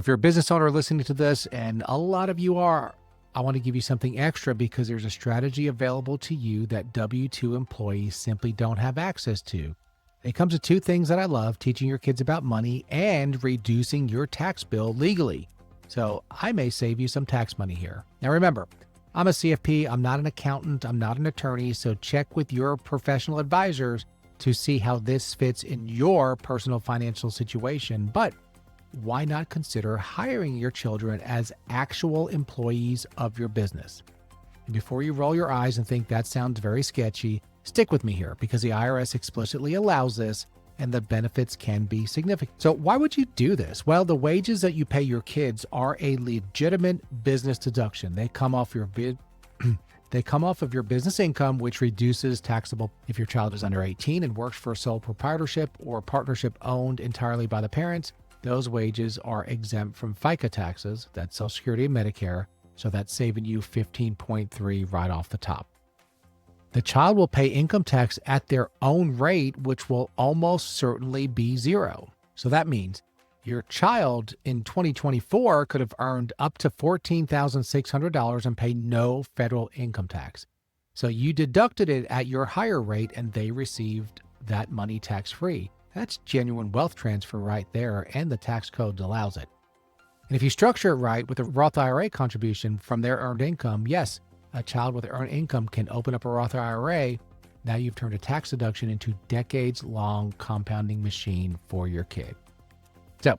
If you're a business owner listening to this, and a lot of you are, I want to give you something extra because there's a strategy available to you that W 2 employees simply don't have access to. It comes with two things that I love: teaching your kids about money and reducing your tax bill legally. So I may save you some tax money here. Now remember, I'm a CFP, I'm not an accountant, I'm not an attorney, so check with your professional advisors to see how this fits in your personal financial situation. But why not consider hiring your children as actual employees of your business? And before you roll your eyes and think that sounds very sketchy, stick with me here because the IRS explicitly allows this and the benefits can be significant. So why would you do this? Well, the wages that you pay your kids are a legitimate business deduction. They come off your They come off of your business income, which reduces taxable if your child is under 18 and works for a sole proprietorship or partnership owned entirely by the parents. Those wages are exempt from FICA taxes, that's Social Security and Medicare, so that's saving you 15.3 right off the top. The child will pay income tax at their own rate, which will almost certainly be zero. So that means your child in 2024 could have earned up to $14,600 and pay no federal income tax. So you deducted it at your higher rate and they received that money tax-free. That's genuine wealth transfer right there, and the tax code allows it. And if you structure it right with a Roth IRA contribution from their earned income, yes, a child with earned income can open up a Roth IRA. Now you've turned a tax deduction into decades-long compounding machine for your kid. So,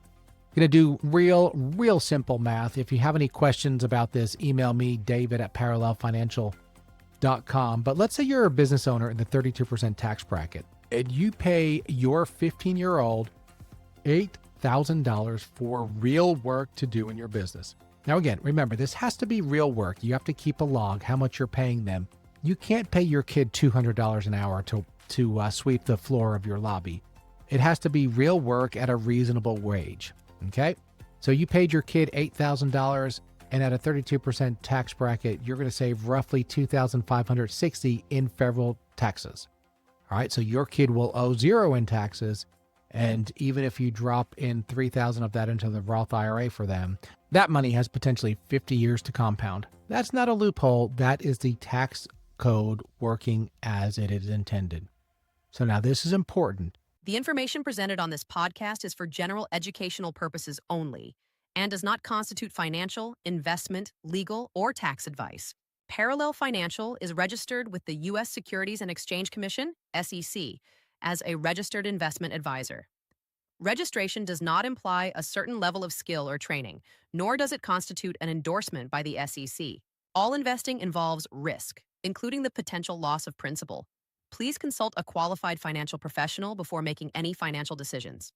going to do real simple math. If you have any questions about this, email me, david@parallelfinancial.com. But let's say you're a business owner in the 32% tax bracket and you pay your 15-year-old $8,000 for real work to do in your business. Now, again, remember, this has to be real work. You have to keep a log how much you're paying them. You can't pay your kid $200 an hour to sweep the floor of your lobby. It has to be real work at a reasonable wage, okay? So you paid your kid $8,000, and at a 32% tax bracket, you're going to save roughly $2,560 in federal taxes. All right, so your kid will owe zero in taxes, and even if you drop in $3,000 of that into the Roth IRA for them, that money has potentially 50 years to compound. That's not a loophole. That is the tax code working as it is intended. So now this is important. The information presented on this podcast is for general educational purposes only and does not constitute financial, investment, legal, or tax advice. Parallel Financial is registered with the U.S. Securities and Exchange Commission, SEC, as a registered investment advisor. Registration does not imply a certain level of skill or training, nor does it constitute an endorsement by the SEC. All investing involves risk, including the potential loss of principal. Please consult a qualified financial professional before making any financial decisions.